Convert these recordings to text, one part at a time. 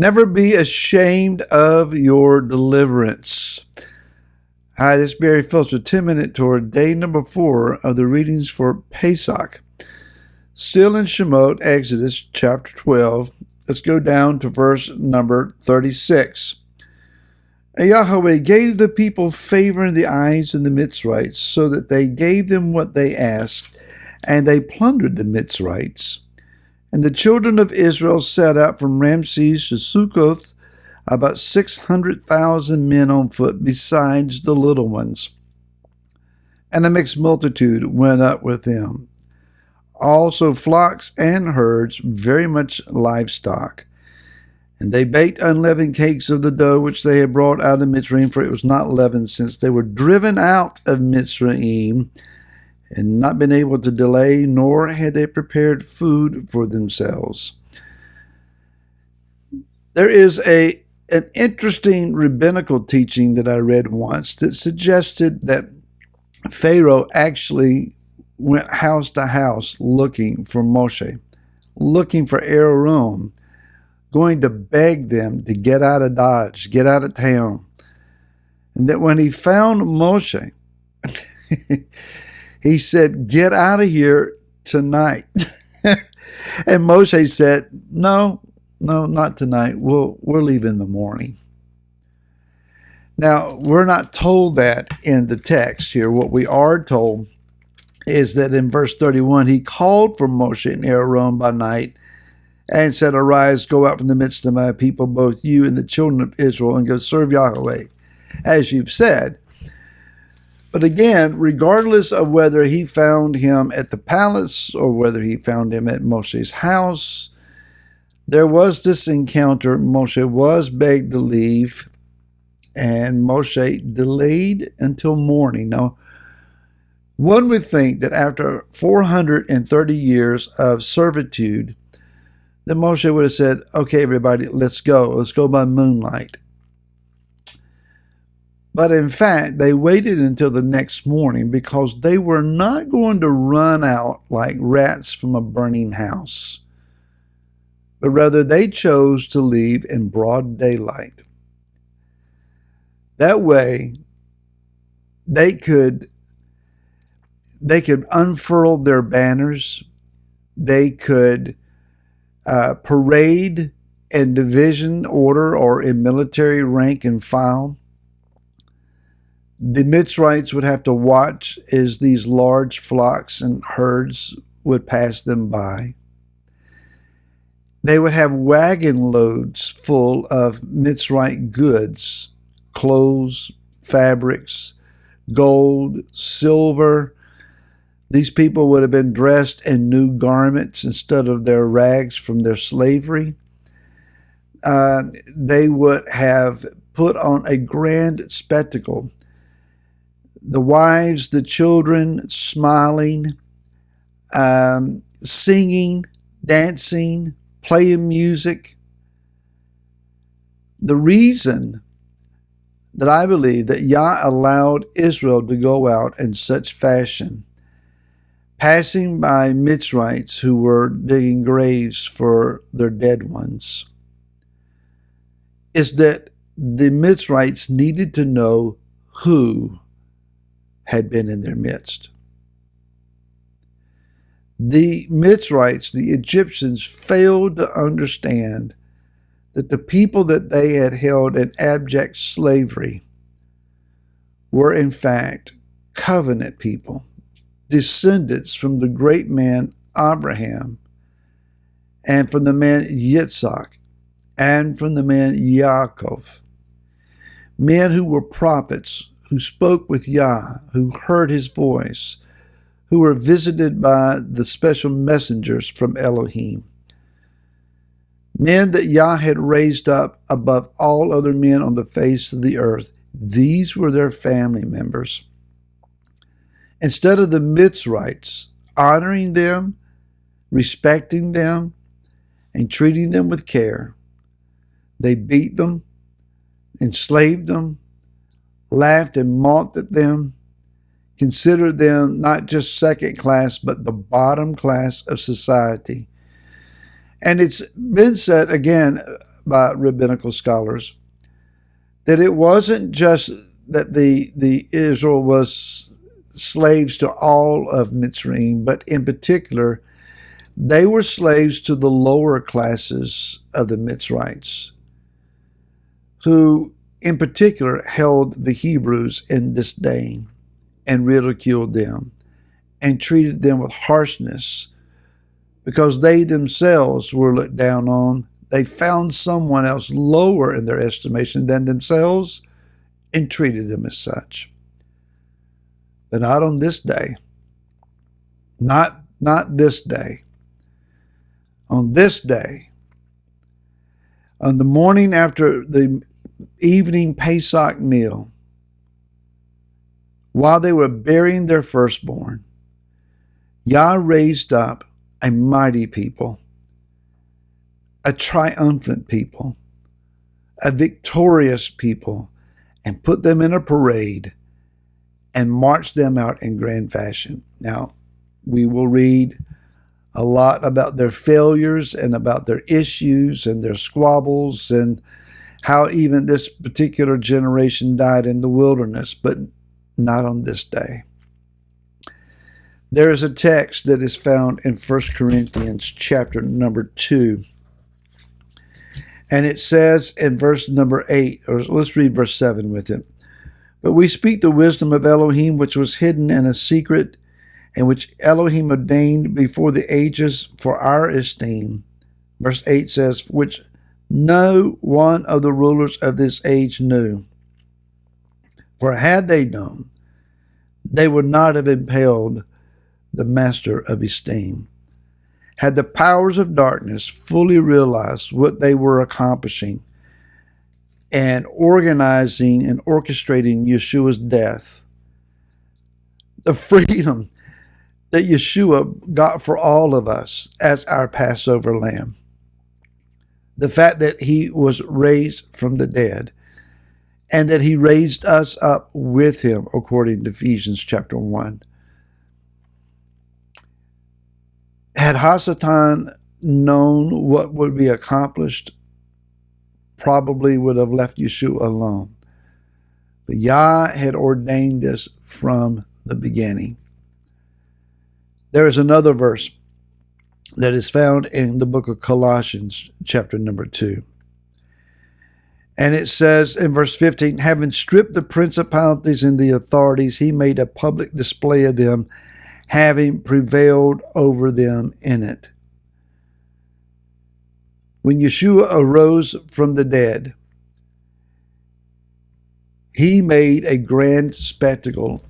Never be ashamed of your deliverance. Hi, this is Barry Phillips with 10-Minute Torah, day number 4 of the readings for Pesach. Still in Shemot, Exodus chapter 12. Let's go down to verse number 36. And Yahweh gave the people favor in the eyes of the Mitzrites, so that they gave them what they asked, and they plundered the Mitzrites. And the children of Israel set out from Ramses to Succoth, about 600,000 men on foot, besides the little ones. And a mixed multitude went up with them, also flocks and herds, very much livestock. And they baked unleavened cakes of the dough which they had brought out of Mitzrayim, for it was not leavened, since they were driven out of Mitzrayim, and not been able to delay, nor had they prepared food for themselves. There is an interesting rabbinical teaching that I read once that suggested that Pharaoh actually went house to house looking for Moshe, looking for Aaron, going to beg them to get out of Dodge, get out of town. And that when he found Moshe, he said, "Get out of here tonight." And Moshe said, No, not tonight. We'll leave in the morning. Now, we're not told that in the text here. What we are told is that in verse 31, he called for Moshe and Aaron by night and said, "Arise, go out from the midst of my people, both you and the children of Israel, and go serve Yahweh, as you've said." But again, regardless of whether he found him at the palace or whether he found him at Moshe's house, there was this encounter. Moshe was begged to leave, and Moshe delayed until morning. Now, one would think that after 430 years of servitude, that Moshe would have said, "Okay, everybody, let's go. Let's go by moonlight." But in fact, they waited until the next morning because they were not going to run out like rats from a burning house, but rather they chose to leave in broad daylight. That way, they could unfurl their banners. They could parade in division order or in military rank and file. The Mitzrites would have to watch as these large flocks and herds would pass them by. They would have wagon loads full of Mitzrite goods, clothes, fabrics, gold, silver. These people would have been dressed in new garments instead of their rags from their slavery. They would have put on a grand spectacle. The wives, the children, smiling, singing, dancing, playing music. The reason that I believe that Yah allowed Israel to go out in such fashion, passing by Mitzrites who were digging graves for their dead ones, is that the Mitzrites needed to know who had been in their midst. The Mitzrites, the Egyptians, failed to understand that the people that they had held in abject slavery were in fact covenant people, descendants from the great man Abraham, and from the man Yitzhak, and from the man Yaakov, men who were prophets, who spoke with Yah, who heard his voice, who were visited by the special messengers from Elohim. Men that Yah had raised up above all other men on the face of the earth. These were their family members. Instead of the Mitzrites honoring them, respecting them, and treating them with care, they beat them, enslaved them, laughed and mocked at them, considered them not just second class, but the bottom class of society. And it's been said again by rabbinical scholars that it wasn't just that the Israel was slaves to all of Mitzrayim, but in particular, they were slaves to the lower classes of the Mitzrites, who in particular held the Hebrews in disdain and ridiculed them and treated them with harshness because they themselves were looked down on. They found someone else lower in their estimation than themselves and treated them as such. But not on this day. Not this day. On this day, on the morning after the evening Pesach meal, while they were burying their firstborn, Yah raised up a mighty people, a triumphant people, a victorious people, and put them in a parade and marched them out in grand fashion. Now, we will read a lot about their failures and about their issues and their squabbles and how even this particular generation died in the wilderness, but not on this day. There is a text that is found in 1 Corinthians chapter number 2. And it says in verse number 8, or let's read verse 7 with it. But we speak the wisdom of Elohim, which was hidden in a secret, and which Elohim ordained before the ages for our esteem. Verse 8 says, which no one of the rulers of this age knew. For had they known, they would not have impaled the master of esteem. Had the powers of darkness fully realized what they were accomplishing and organizing and orchestrating Yeshua's death, the freedom that Yeshua got for all of us as our Passover lamb, the fact that he was raised from the dead, and that he raised us up with him, according to Ephesians chapter 1. Had Hasatan known what would be accomplished, probably would have left Yeshua alone. But Yah had ordained this from the beginning. There is another verse that is found in the book of Colossians, chapter number 2. And it says in verse 15, having stripped the principalities and the authorities, he made a public display of them, having prevailed over them in it. When Yeshua arose from the dead, he made a grand spectacle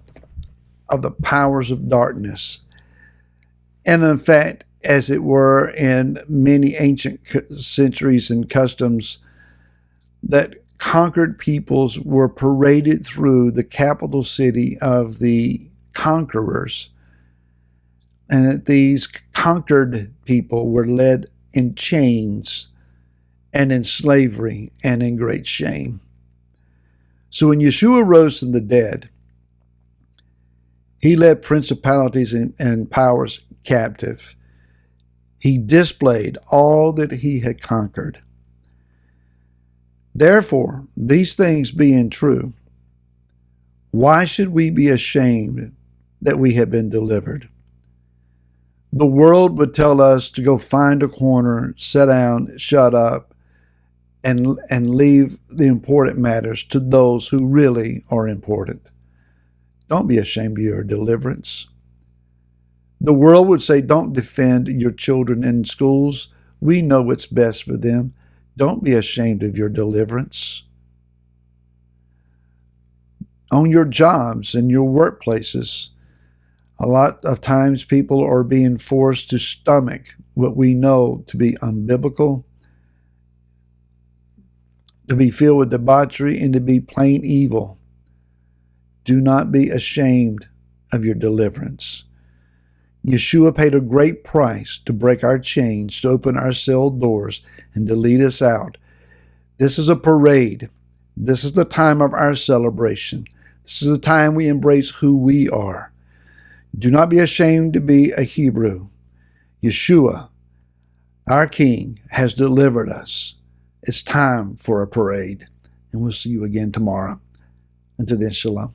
of the powers of darkness. And in fact, as it were in many ancient centuries and customs, that conquered peoples were paraded through the capital city of the conquerors, and that these conquered people were led in chains and in slavery and in great shame. So when Yeshua rose from the dead, he led principalities and powers captive. He displayed all that he had conquered. Therefore, these things being true, why should we be ashamed that we have been delivered? The world would tell us to go find a corner, sit down, shut up, and leave the important matters to those who really are important. Don't be ashamed of your deliverance. The world would say, don't defend your children in schools. We know what's best for them. Don't be ashamed of your deliverance. On your jobs and your workplaces, a lot of times people are being forced to stomach what we know to be unbiblical, to be filled with debauchery, and to be plain evil. Do not be ashamed of your deliverance. Yeshua paid a great price to break our chains, to open our cell doors, and to lead us out. This is a parade. This is the time of our celebration. This is the time we embrace who we are. Do not be ashamed to be a Hebrew. Yeshua, our King, has delivered us, It's time for a parade. And we'll see you again tomorrow. Until then, shalom.